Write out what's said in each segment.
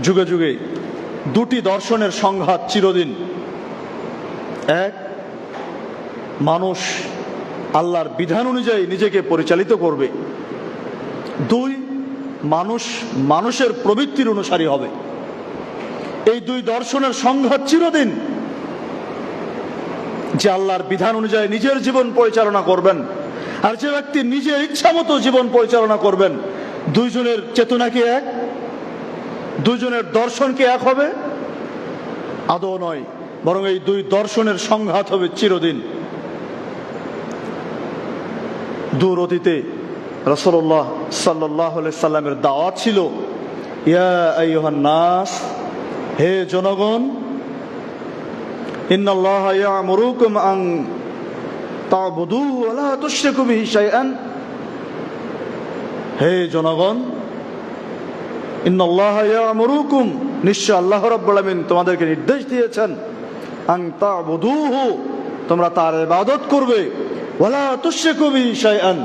যুগে যুগে দুটি দর্শনের সংঘাত চিরদিন। এক, মানুষ আল্লাহর বিধান অনুযায়ী নিজেকে পরিচালিত করবে। দুই, মানুষ মানুষের প্রবৃত্তির অনুসারী হবে। এই দুই দর্শনের সংঘাত চিরদিন। যে আল্লাহর বিধান অনুযায়ী নিজের জীবন পরিচালনা করবেন আর যে ব্যক্তি নিজের ইচ্ছা মতো জীবন পরিচালনা করবেন, দুইজনের চেতনা কি এক? দুইজনের দর্শন কি এক হবে? আদৌ নয়, বরং এই দুই দর্শনের সংঘাত হবে চিরদিন। দূর অতীতে রাসূলুল্লাহ সাল্লাল্লাহু আলাইহি সাল্লামের দাওয়াত ছিল, ইয়া আইয়ুহান নাস, হে জনগণ, ইন্নাল্লাহা ইয়া'মুরুকুম আন তা'বুদুহু ওয়া লা তুশরিকু বিহি শাইআন। হে জনগণ, ইন্নাল্লাহা ইয়া'মুরুকুম, নিশ্চয় আল্লাহ রাব্বুল আলামিন তোমাদেরকে নির্দেশ দিয়েছেন, আন তা'বুদুহু, তোমরা তার ইবাদত করবে, ওয়া লা তুশরিকু বিহি শাইআন,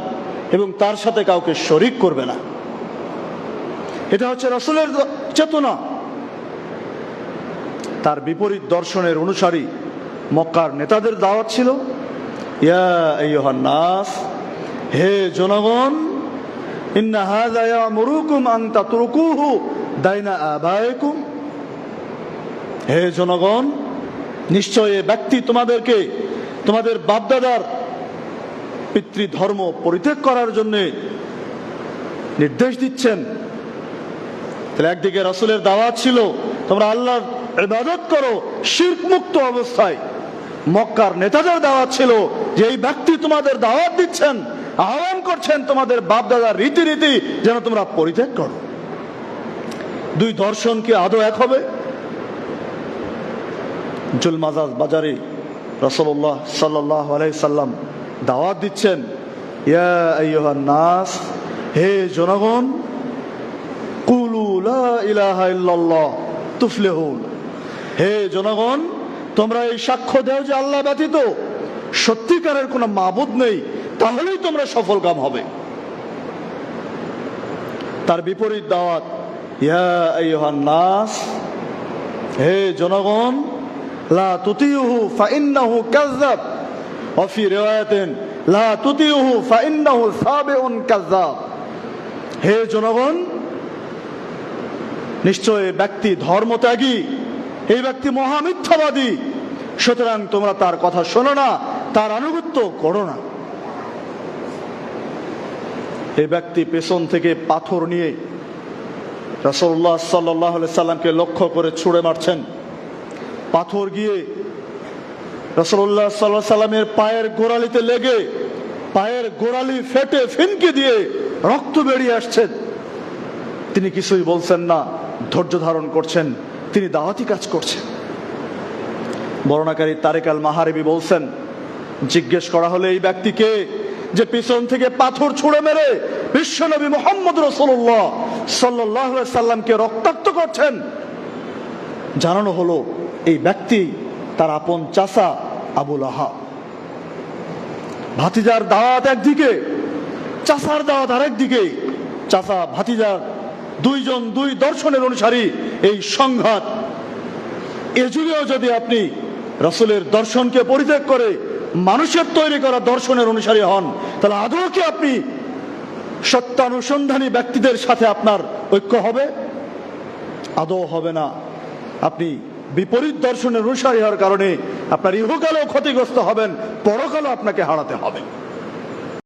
এবং তার সাথে কাউকে শরীক করবে না। এটা হচ্ছে রাসূলের চেতনা। তার বিপরীত দর্শনের অনুসারী মক্কার নেতাদের দাওয়াত ছিল, ইয়া আইয়ুহান নাস, হে জনগণ, ইন্না হাযা ইয়া'মুরুকুম আন তাতরুকুহু দাইনা আবাইকুম। হে জনগণ, নিশ্চয় এই ব্যক্তি তোমাদেরকে তোমাদের বাপদাদার পিতৃধর্ম পরিত্যাগ করার জন্য নির্দেশ দিচ্ছেন। তাহলে একদিকে রাসূলের দাওয়াত ছিল তোমরা আল্লাহর ইবাদত করো শিরক মুক্ত অবস্থায়। মক্কার নেতাদের দাওয়াত ছিল যে এই ব্যক্তি তোমাদের দাওয়াত দিচ্ছেন, আহ্বান করছেন তোমাদের বাপদাদার রীতিনীতি যেন তোমরা পরিত্যাগ করো। দুই দর্শন কি আদৌ এক হবে? জুলমাজাজ বাজারে রাসূলুল্লাহ সাল্লাল্লাহু আলাইহি সাল্লাম দাওয়াত দিচ্ছেন, ইয়া আইয়ুহান নাস, হে জনগণ, কুলু লা ইলাহা ইল্লাল্লাহ তুফলিহুন। হে জনগণ, তোমরা এই সাক্ষ্য দাও যে আল্লাহ ব্যতীত সত্যিকারের কোনো মাবুদ নেই, তাহলেই তোমরা সফলকাম হবে। তার বিপরীত দাওয়াত, ইয়া আইয়ুহান নাস, হে জনগণ, লা তুতিউহু ফাইন্নাহু কাযযাব, ওয়া ফি রিওয়ায়াতিন লা তুতিউহু ফাইন্নাহু সাবিউন কাযযাব। হে জনগণ, নিশ্চয় ব্যক্তি ধর্মত্যাগী, এই ব্যক্তি মহামিথ্যাবাদী, সুতরাং তোমরা তার কথা শোনো না, তার আনুগত্য করো না। এই ব্যক্তি পেছন থেকে পাথর নিয়ে রাসূলুল্লাহ সাল্লাল্লাহু আলাইহি সাল্লামকে লক্ষ্য করে ছুঁড়ে মারছেন। পাথর গিয়ে রাসূলুল্লাহ সাল্লাল্লাহু আলাইহি সাল্লামের পায়ের গোড়ালিতে লেগে পায়ের গোড়ালি ফেটে ফিনকে দিয়ে রক্ত বেরিয়ে আসছে। তিনি কিছুই বলছেন না, ধৈর্য ধারণ করছেন, তিনি দাওয়াতি কাজ করছেন। বর্ণনাকারী তারিক আল মাহারিবি বলছেন, জিজ্ঞেস করা হলে এই ব্যক্তিকে যে পিছন থেকে পাথর ছুঁড়ে মেরে বিশ্বনবী মুহাম্মদ রাসূলুল্লাহ সাল্লাল্লাহু আলাইহি সাল্লামকে রক্তাক্ত করছেন, জানানো হলো এই ব্যক্তি তার আপন চাচা আবু লাহাব। ভাতিজার দাওয়াত একদিকে, চাচার দাওয়াত আরেকদিকে। চাচা ভাতিজার দুইজন দুই দর্শনের অনুসারী, এই সংঘাত। এ যুগেও যদি আপনি রাসূলের দর্শনকে পরিত্যাগ করে মানুষের তৈরি করা দর্শনের অনুসারী হন, তাহলে আদৌ কি আপনি সত্যানুসন্ধানী ব্যক্তিদের সাথে আপনার ঐক্য হবে? আদৌ হবে না। আপনি বিপরীত দর্শনের অনুসারী হওয়ার কারণে আপনার ইহকালেও ক্ষতিগ্রস্ত হবেন, পরকালেও আপনাকে হারাতে হবে।